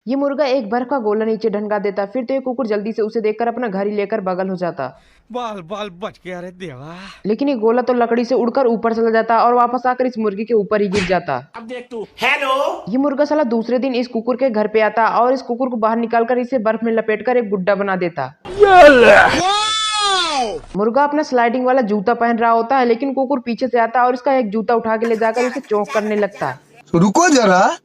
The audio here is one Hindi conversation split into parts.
ये मुर्गा एक बर्फ का गोला नीचे ढनका देता। फिर तो ये कुकुर जल्दी से उसे देखकर अपना घर ही लेकर बगल हो जाता। बाल बाल बच गया रे देवा। लेकिन ये गोला तो लकड़ी से उड़कर ऊपर चला जाता और वापस आकर इस मुर्गी के ऊपर ही गिर जाता। अब देख तू। हेलो। ये मुर्गा साला दूसरे दिन इस कुकुर के घर पे आता और इस कुकुर को बाहर निकालकर इसे बर्फ में लपेटकर एक गुड्डा बना देता। मुर्गा अपना स्लाइडिंग वाला जूता पहन रहा होता है, लेकिन कुकुर पीछे से आता और इसका एक जूता उठा के ले जाकर उसे चौक करने लगता। रुको जरा,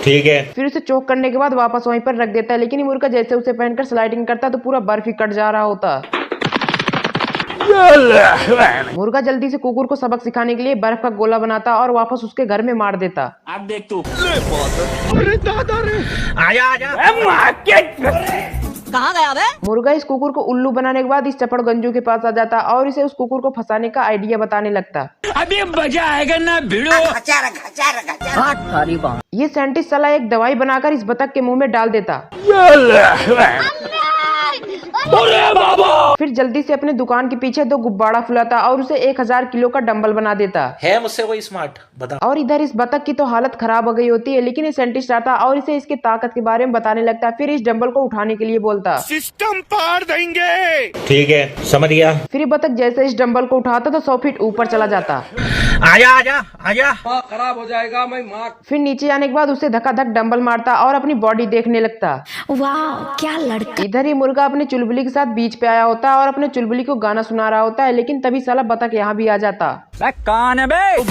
ठीक है। फिर उसे चौक करने के बाद वापस वहीं पर रख देता है। लेकिन ये मुर्गा जैसे उसे पहनकर स्लाइडिंग करता तो पूरा बर्फ ही कट जा रहा होता। मुर्गा जल्दी से कुकुर को सबक सिखाने के लिए बर्फ का गोला बनाता और वापस उसके घर में मार देता। अब देख तू। अरे दादा रे। आजा आजा। कहाँ गया बे? मुर्गा इस कुकुर को उल्लू बनाने के बाद इस चपड़ गंजू के पास आ जाता और इसे उस कुकुर को फंसाने का आइडिया बताने लगता। अभी मजा आएगा ना भिड़ो। ये साइंटिस्ट साला एक दवाई बनाकर इस बतख के मुंह में डाल देता। फिर जल्दी से अपने दुकान के पीछे 2 गुब्बारा फुलाता और उसे 1000 किलो का डंबल बना देता है। मुझसे कोई स्मार्ट बता। और इधर इस बतख की तो हालत खराब हो गई होती है, लेकिन ये साइंटिस्ट आता और इसे इसकी ताकत के बारे में बताने लगता। फिर इस डंबल को उठाने के लिए बोलता, सिस्टम पार देंगे। ठीक है, समझ गया। फिर ये बतख जैसे इस डंबल को उठाता तो 100 फीट ऊपर चला जाता। आजा आजा आजा। खराब हो जाएगा मैं माँ। फिर नीचे आने के बाद उसे धक्का-धक डंबल मारता और अपनी बॉडी देखने लगता। वाह क्या लड़का। इधर ये मुर्गा अपने चुलबुली के साथ बीच पे आया होता है और अपने चुलबुली को गाना सुना रहा होता है, लेकिन तभी साला बतख यहाँ भी आ जाता। कौन है बे?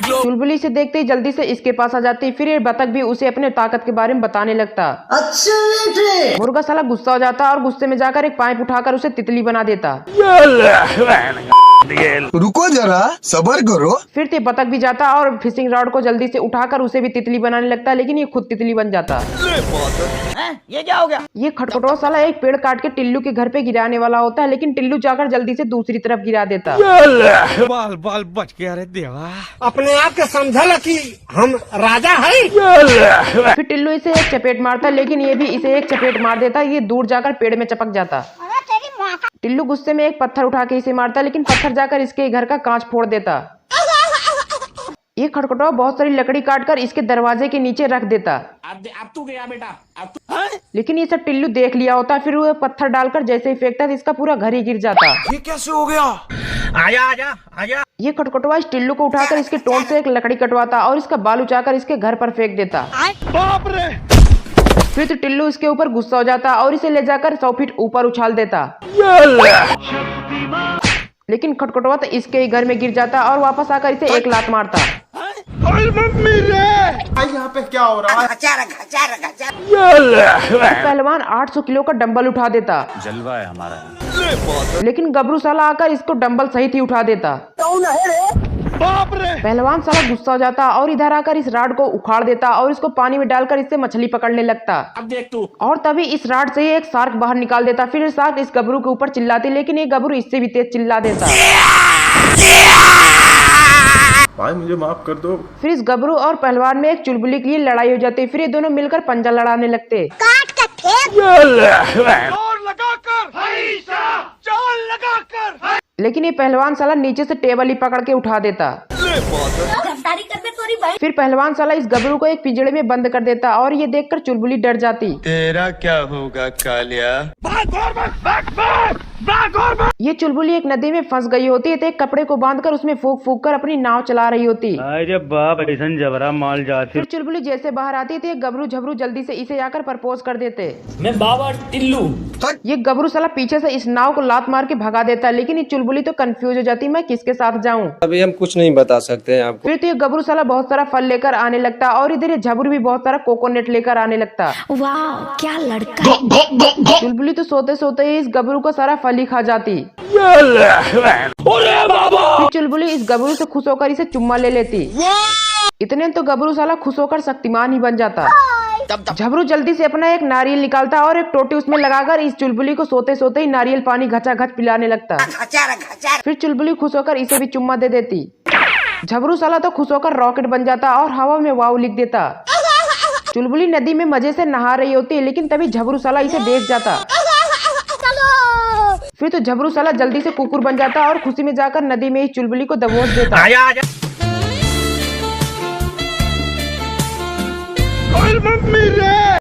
चुलबुली से देखते ही जल्दी से इसके पास आ जाती। फिर ये बतख भी उसे अपने ताकत के बारे में बताने लगता। मुर्गा साला गुस्सा हो जाता और गुस्से में जाकर एक पाइप उठाकर उसे तितली बना देता। रुको जरा, सब्र करो। फिर ते बतख भी जाता और फिशिंग रॉड को जल्दी से उठाकर उसे भी तितली बनाने लगता, लेकिन ये खुद तितली बन जाता। ये क्या हो गया? ये खटखटो साला एक पेड़ काट के टिल्लू के घर पे गिराने वाला होता है, लेकिन टिल्लू जाकर जल्दी से दूसरी तरफ गिरा देता। बाल बाल बच गया रे देवा। अपने आप के समझा कि हम राजा हैं। फिर टिल्लू इसे एक चपेट मारता, लेकिन ये भी इसे एक चपेट मार देता। ये दूर जाकर पेड़ में चपक जाता। टिल्लू गुस्से में एक पत्थर उठा के इसे मारता, लेकिन पत्थर जाकर इसके घर का कांच फोड़ देता। ये खटखटाओ बहुत सारी लकड़ी काटकर इसके दरवाजे के नीचे रख देता। अब तू गया बेटा। अब तू। लेकिन ये सब टिल्लू देख लिया होता। फिर वो पत्थर डालकर जैसे ही फेंकता तो इसका पूरा घर ही गिर जाता। ये कैसे हो गया? आजा आजा आजा। ये खटखटवा इस टिल्लू को उठाकर इसके टोंट से एक लकड़ी कटवाता और इसका बाल उचाकर इसके घर पर फेंक देता। बाप रे। फिर तो टिल्लू इसके ऊपर गुस्सा हो जाता और इसे ले जाकर 100 फीट ऊपर उछाल देता। लेकिन खटखटवा तो इसके ही घर में गिर जाता और वापस आकर इसे एक लात मारता। यहाँ पे क्या हो रहा है? पहलवान 800 किलो का डंबल उठा देता। जलवा है हमारा। लेकिन गबरू साला आकर इसको डंबल सहित ही उठा देता। बाप रे। पहलवान साला गुस्सा हो जाता और इधर आकर इस राड को उखाड़ देता और इसको पानी में डालकर इससे मछली पकड़ने लगता। अब देख तू। और तभी इस राड से ही एक शार्क बाहर निकाल देता। फिर शार्क इस गबरू के ऊपर चिल्लाती, लेकिन ये गबरू इससे भी तेज चिल्ला देता। भाई मुझे माफ कर दो। फिर इस गबरू और पहलवान में एक चुलबुली के लिए लड़ाई हो जाती। फिर ये दोनों मिलकर पंजा लड़ाने लगते। लेकिन ये पहलवान साला नीचे से टेबल ही पकड़ के उठा देता। फिर पहलवान साला इस गबरू को एक पिंजड़े में बंद कर देता और ये देखकर चुलबुली डर जाती। तेरा क्या होगा कालिया? ये चुलबुली एक नदी में फंस गई होती है तो एक कपड़े को बांधकर उसमें फूंक फूंक कर अपनी नाव चला रही होती। अरे बाप ऐसा जबरा माल जाती। फिर चुलबुली जैसे बाहर आती थी गबरू झबरू जल्दी से इसे आकर प्रपोज कर देते। मैं बाबा टिल्लू। ये गबरू साला पीछे से इस नाव को लात मार के भगा देता, लेकिन ये चुलबुली तो कंफ्यूज हो जाती मैं किसके साथ जाऊं। अभी हम कुछ नहीं बता सकते हैं आपको। फिर तो ये गबरू साला बहुत सारा फल लेकर आने लगता और इधर ये झबरू भी बहुत सारा कोकोनट लेकर आने लगता। वाह क्या लड़का। चुलबुली तो सोते सोते ही इस गबरू को सारा फल ही खा जाती। फिर चुलबुली इस गबरू से खुश होकर इसे चुम्मा ले लेती। इतने तो गबरू साला खुश होकर शक्तिमान ही बन जाता। झबरू जल्दी से अपना एक नारियल निकालता और एक टोटी उसमें लगाकर इस चुलबुली को सोते सोते ही नारियल पानी घचा घच पिलाने लगता। फिर चुलबुली खुश होकर इसे भी चुम्मा दे देती। झबरू साला तो खुश होकर रॉकेट बन जाता और हवा में वाव लिख देता। चुलबुली नदी में मजे से नहा रही होती, लेकिन तभी झबरू साला इसे देख जाता। फिर तो झबरू साला जल्दी से कुकुर बन जाता और खुशी में जाकर नदी में इस चुलबुली को दबोच देता। आजा आजा। मम्मी रे